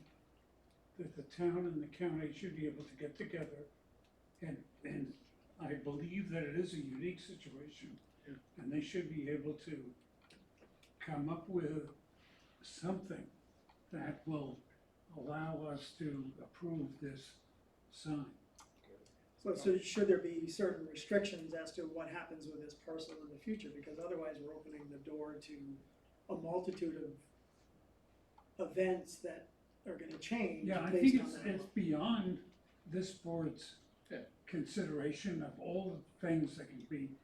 town and the county should be able to get together, and I believe that it is a unique situation. Yeah. And they should be able to come up with something that will allow us to approve this sign. So should there be certain restrictions as to what happens with this parcel in the future? Because otherwise we're opening the door to a multitude of events that are gonna change Yeah, I based think on that. it's beyond this board's Yeah. consideration of all the things that can be,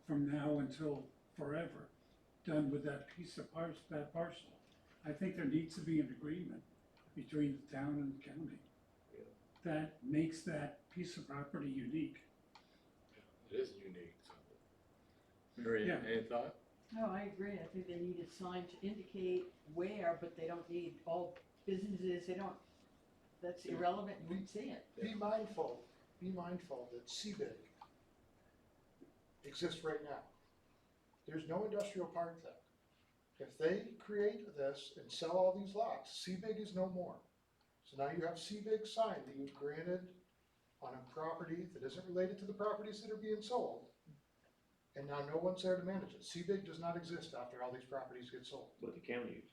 from now until forever, done with that piece of that parcel. I think there needs to be an agreement between the town and the county that makes that piece of property unique. It is unique, so. Mary, Yeah. any thought? No, I agree. I think they need a sign to indicate where, but they don't need all businesses, that's irrelevant, you wouldn't see it. Be mindful that CBIG exists right now. There's no industrial park there. If they create this and sell all these lots, CBIG is no more. So now you have CBIG sign that you've granted on a property that isn't related to the properties that are being sold. And now no one's there to manage it. CBIG does not exist after all these properties get sold. But the county uses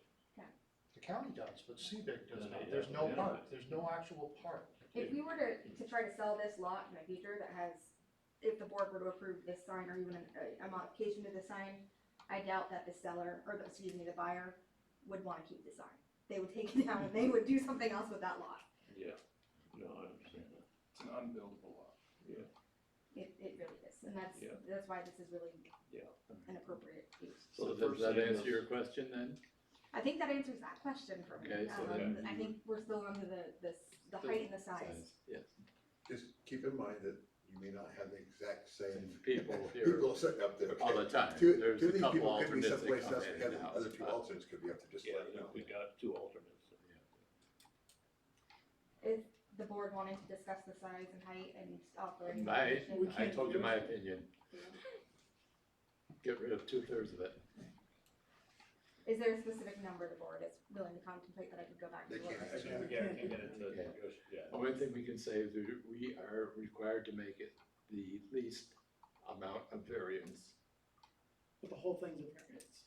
The county does, but CBIG does Then not. they There's no have- park. There's no actual park. If we were to try to sell this lot in the future that has, if the board were to approve this sign or even a modification to the sign, I doubt that the seller, or the buyer would wanna keep the sign. They would take it down and they would do something else with that lot. Yeah, no, I understand that. It's an unbuildable lot. It really is, and Yeah. that's why this is really Yeah. an appropriate use. So So the does first that thing answer is- your question then? I think that answers that question for me. Okay, so then I think we're still under the height and the size. Yes. Just keep in mind that you may not have the exact same People here people sitting up there, okay? all the time. Two There's of a these couple people could be alternates that someplace come else, in we have and the out, other two but- alternates could be up to just Yeah, let you know. we got two alternates. Is the board wanting to discuss the size and height and operating? My, location? I told you my opinion. Get rid of 2/3 of it. Is there a specific number the board is willing to contemplate that I could go back to? They look can't at? say. We can't get into Yeah. negotiation, yeah. Only thing we can say is that we are required to make it the least amount of variance. But the whole thing's a variance.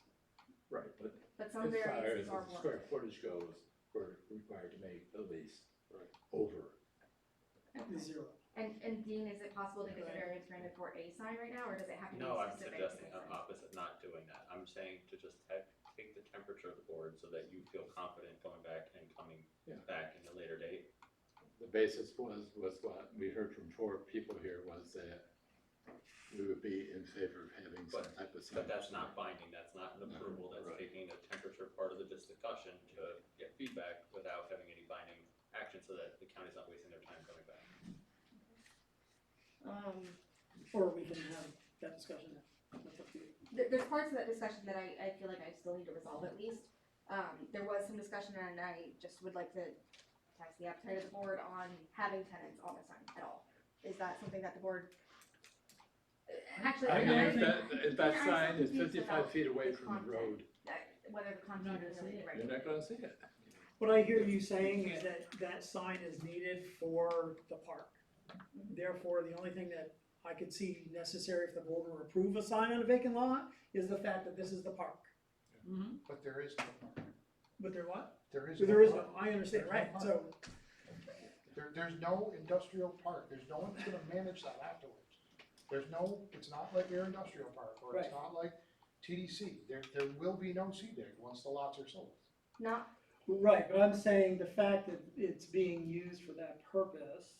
Right. But But as some far as variances the are more. square footage goes, we're required to make the least over. Zero. And Dean, is it possible to get the Right. variance granted for a sign right now, or does it have to be No, I'm specific? suggesting to the sign? opposite, not doing that. I'm saying to just take the temperature of the board so that you feel confident going back and coming Yeah. back in a later date. The basis was what we heard from 4 people here was that we would be in favor of having some type of. But that's not binding, that's not an approval, that's Right. taking the temperature part of the discussion to get feedback without having any binding action so that the county's not wasting their time coming back. Or we can have that discussion, that's up to you. There's parts of that discussion that I feel like I still need to resolve at least. There was some discussion and I just would like to test the appetite of the board on having tenants on the sign at all. Is that something that the board? Actually, I mean, honestly, if that I'm sign is confused 55 about feet away the from the content. road, Whether the not content gonna is see really it. right. you're not gonna see it. What I hear you saying is that that sign is needed for the park. Therefore, the only thing that I could see necessary if the board were to approve a sign on a vacant lot is the fact that this is the park. Mm-hmm. But there is no park. But there what? There is. There is park. no, I understand, right, so, There's no industrial park, there's no one gonna manage that afterwards. There's no, it's not like your industrial park, or it's Right. not like TDC, there will be no CDIG once the lots are sold. Not, right, but I'm saying the fact that it's being used for that purpose,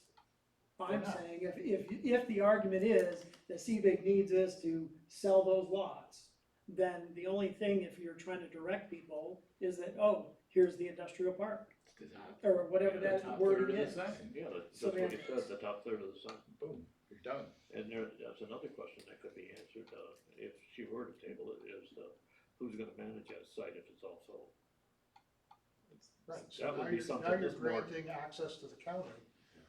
I'm Why not? saying if the argument is that CBIG needs us to sell those lots, then the only thing, if you're trying to direct people, is that, oh, here's the industrial park, It's the top- or whatever the that top wording third of is. the sign. Yeah, that's So what he then- said, the top third of the sign. Boom, you're done. And that's another question that could be answered, if she were to table it, is who's gonna manage that site if it's all sold? Right, so That would now be you're, something now you're that's more- granting access to the county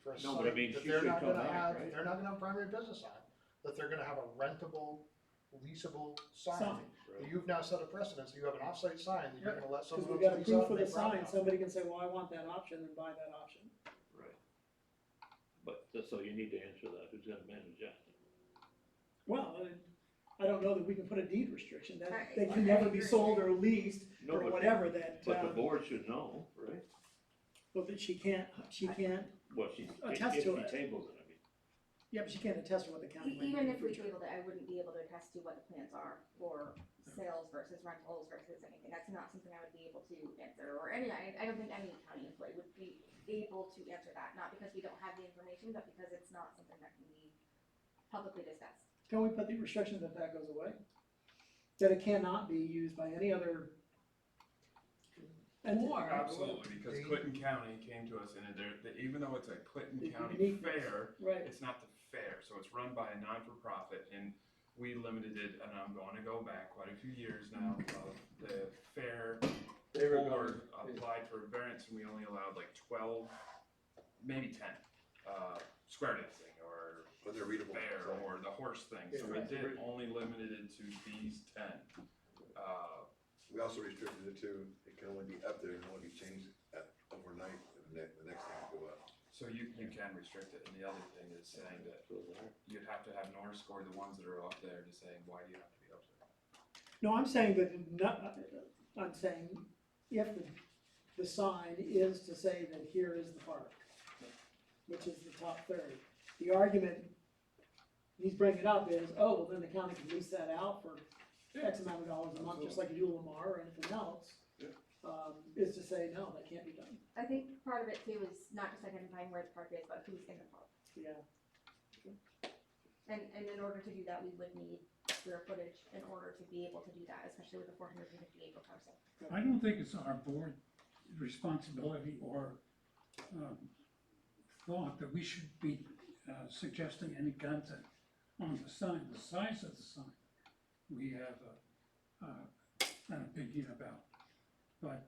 for a No, but I site mean, that she they're should not come gonna back, have, right? they're not gonna have primary business on, that they're gonna have a rentable, leasable sign. Sign. Well, you've now set a precedence, you have an off-site sign that you're gonna let Cause someone we else got lease proof out of and the make profit sign, off. somebody can say, well, I want that option, and buy that option. Right. But, so you need to answer that, who's gonna manage that? Well, I don't know that we can put a deed restriction, that I- they I can never be agree. sold or leased, No, or but- whatever that, But the board should know, right? well, that she can't, What she, Attest if to she it. tables it, I mean. yeah, but she can't attest to what the county. might even do if we in the future. tabled it, I wouldn't be able to attest to what the plans are for sales versus rentals versus anything. That's not something I would be able to answer, or I don't think any county employee would be able to answer that, not because we don't have the information, but because it's not something that can be publicly discussed. Can we put the restriction that that goes away? That it cannot be used by any other entity? Absolutely, because They- Clinton County came to us and even though it's a Clinton The County uniqueness. fair, Right, it's not the fair, so it's run by a non-for-profit, and we limited it, and I'm going to go back quite a few years now, the fair They were board going- applied for a variance, and we only allowed like 12, maybe 10, square dancing, or But they're readable. fair, or the horse thing, so we Yeah. did only limited it to these 10. We also restricted it to, it can only be up there, and only be changed overnight, and the next time you go up. So you can restrict it, and the other thing is saying that So there. you'd have to have Norris score the ones that are up there to saying, why do you have to be up there? no, I'm saying that, not, I'm saying if the sign is to say that here is the park, which is the top third, the argument he's bringing up is, oh, well, then the county can lease that out for X amount of dollars a month, just like you do Lamar or anything else. Yeah. Is to say, no, that can't be done, I think part of it too is not just identifying where the park is, but who's in the park. yeah. And in order to do that, we would need square footage in order to be able to do that, especially with a 450 acre parcel. I don't think it's our board responsibility or thought that we should be suggesting any content on the sign, the size of the sign, we have an opinion about. But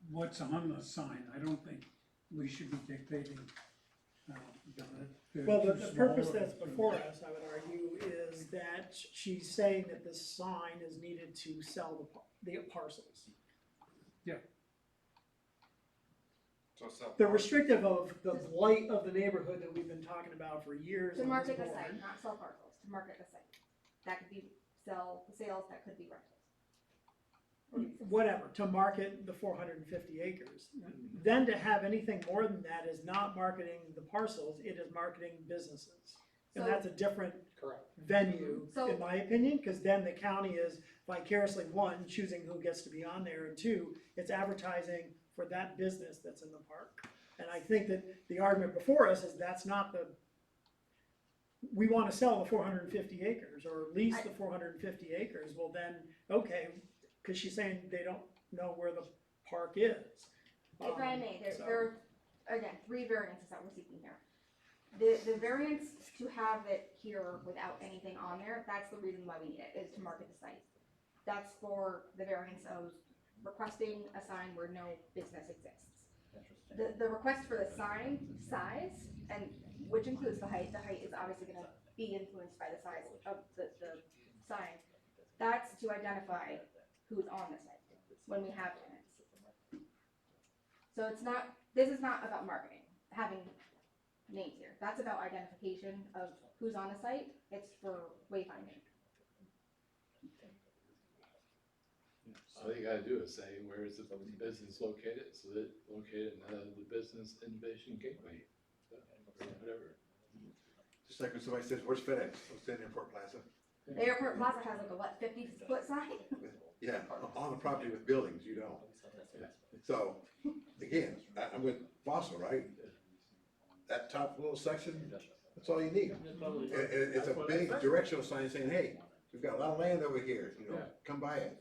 what's on the sign, I don't think we should be dictating, that they're Well, too the small purpose or that's too- before us, I would argue, is that she's saying that the sign is needed to sell the parcels. So sell. The restrictive of the blight of the neighborhood that we've been talking about for years To on this market the board. site, not sell parcels, to market the site. That could be sales, that could be rentals. Whatever, to market the 450 acres. Then to have anything more than that is not marketing the parcels, it is marketing businesses. And So- that's a different Correct. venue, So- in my opinion, because then the county is vicariously, one, choosing who gets to be on there, and two, it's advertising for that business that's in the park. And I think that the argument before us is that's not we wanna sell the 450 acres, or lease the 450 acres, well then, okay, cause she's saying they don't know where the park is. If I may, So- there are, again, 3 variances that we're seeking here. The variance to have it here without anything on there, that's the reason why we need it, is to market the site. That's for the variance of requesting a sign where no business exists. The request for the sign size, and which includes the height is obviously gonna be influenced by the size of the sign. That's to identify who's on the site when we have tenants. So this is not about marketing, having names here. That's about identification of who's on the site. It's for wayfinding. All you gotta do is say, where is the business located, so that located in the business innovation gateway, or whatever. Just like when somebody says, where's FedEx? What's in Airport Plaza? The airport plaza has like a 50-foot sign? Yeah, on the property with buildings, you don't. So, again, I'm with Fossil, right? That top little section, that's all you need. It's a big directional sign saying, hey, we've got a lot of land over here, come buy it.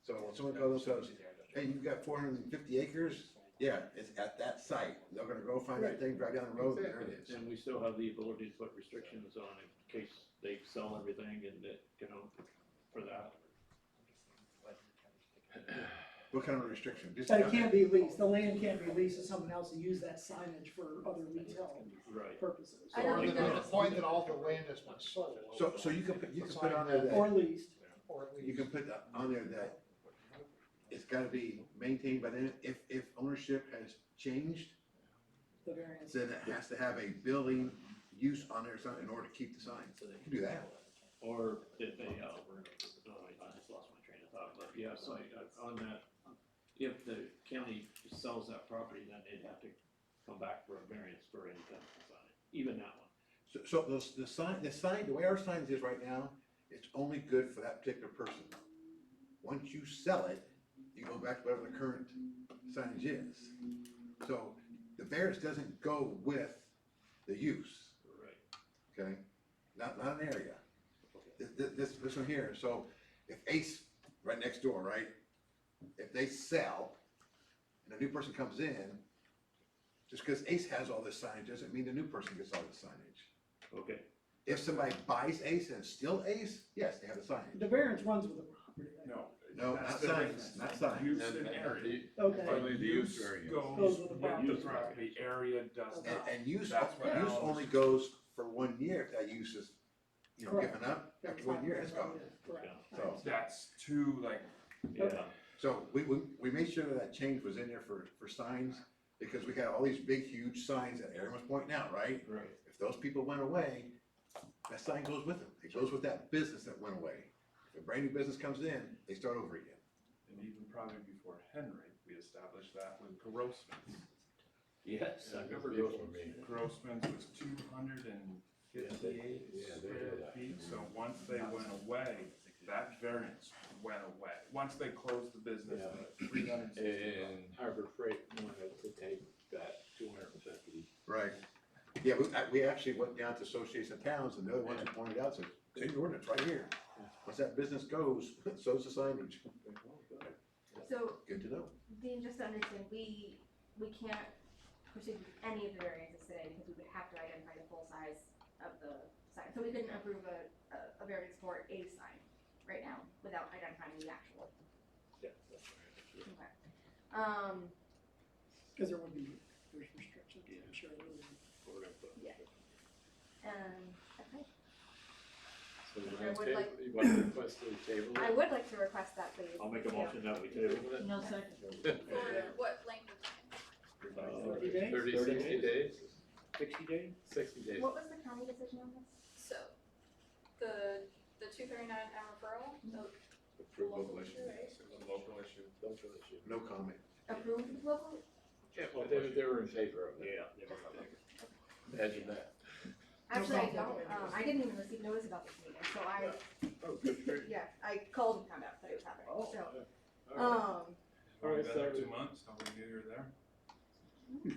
So when someone calls themselves, hey, you've got 450 acres, yeah, it's at that site. They're gonna go find that thing, drive down the road, and there it is. And we still have the ability to put restrictions on in case they sell everything and it, for that. What kind of restriction? Just But it can't be leased, the land can't be leased to someone else to use that signage for other retail Right. purposes. I don't think The point that all the land has been sold. So you can put on there that, Or leased. Or at you least. can put on there that it's gotta be maintained by then, if ownership has changed, The variance. then it has to have a building use on there or something in order to keep the sign. You can do that. Or if they, I just lost my train of thought, but yes, on that, if the county sells that property, then they'd have to come back for a variance for any kind of sign, even that one. So the sign, the way our sign is right now, it's only good for that particular person. Once you sell it, you go back to whatever the current signage is. So the variance doesn't go with the use, Right. okay? Not an area. This one here, so if Ace, right next door, right? If they sell and a new person comes in, just because Ace has all this signage doesn't mean the new person gets all this signage. Okay. If somebody buys Ace and it's still Ace, yes, they have the signage. The variance runs with the property. No. No, that's not the signs, difference. not signs. Use And- and and area. Okay. Only the use Use variance. Goes goes with the with property. the property, area does Okay. not. And use, That's what use Alan only was- goes for 1 year if that use is, Correct. given up, after 1 year, it's gone. Correct. So, That's too, Yeah. so we made sure that change was in there for signs, because we got all these big, huge signs that everyone's pointing out, right? Right. If those people went away, that sign goes with them, it goes with that business that went away. If a brand new business comes in, they start over again. and even probably before Henry, we established that with Grossman's. Yes, I remember Before those. me. Grossman's was 258 Yeah, they square did that. feet, so once they went away, that variance went away. Once they closed the business, Yeah. 360. And Harbor Freight wanted to take that 250. Right. Yeah, we actually went down to Association of Towns, and the other ones who pointed out, said, it's in your ordinance right here. Once that business goes, so's the signage. So, Good to know. Dean, just to understand, we can't proceed with any of the variances today because we would have to identify the full so we couldn't approve a variance for a sign right now without identifying the actual. Yeah, that's right. Okay. Cause there would be, there's restrictions, I'm sure there would be. We're gonna put. Yeah. Okay. So you I want would to like- you want to request a table? I would like to request that, please. I'll make a Yeah. motion that we table. No second. For what length of time? 30 days? 30, 60 days? 60 days? 60 days. What was the county decision on this? So, the 239 referral, the Approval. local issue, right? It's a local issue. Local issue. No comment. Approved local? Yeah, well, they were in favor of it. Yeah. Imagine that. Actually, I problem. don't, I didn't even receive notice about this meeting, so Oh, good for you. yeah, I called and found out that it was happening, Oh, so. all right. Already Alright, been there so- 2 months, nobody knew you were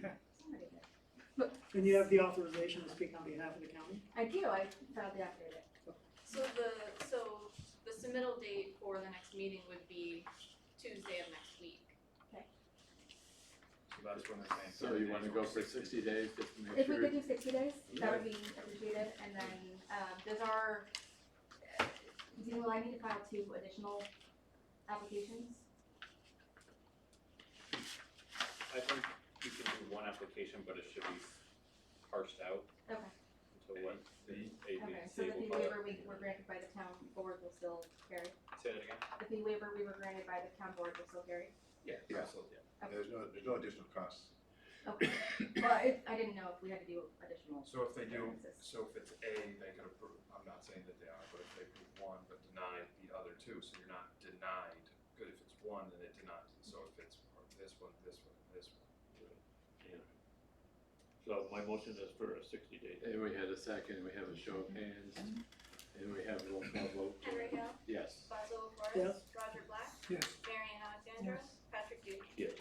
there. Somebody did. And you have the authorization to speak on behalf of the county? I do, I filed the affidavit. So the submittal date for the next meeting would be Tuesday of next week. So that's when they're saying. So you want to go for 60 days just to make If we sure? could do 60 days, that would be appreciated, and then, does our, will I need to file 2 additional applications? I think you can do one application, but it should be parsed out Okay, into what the okay, so the fee waiver we were granted by the town board will still carry? Say that again? The fee waiver we were granted by the town board will still carry? Yeah, Yeah. absolutely. There's no additional costs. Okay, well, I didn't know if we had to do additional So if they do, variances. so if it's A, they could approve, I'm not saying that they are, but if they approve one but deny the other 2, so you're not denied, because if it's one, then it denies it, so if it's this one, this one, this one. So my motion is for a 60-day. And we had a second, we have a show of hands, and we have a roll call vote. Henry Hill, Yes. Basil Flores, Yes. Roger Black, Yes. Marian Alexandra, Patrick Duty. Yes.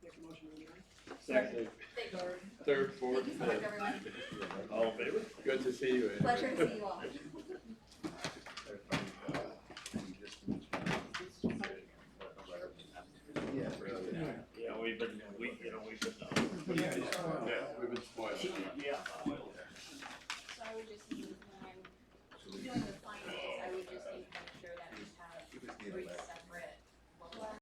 Make a motion to adjourn. Second. Thank you. Third, fourth, Thank you so much, fifth. everyone. All in favor? Good to see you. Ed. Pleasure to see you all. Yeah. Really. Yeah, we've been. Yeah, we've been spoiled. Yeah. So I would just need, when I'm doing the finals, I would just need to make sure that we have 3 sets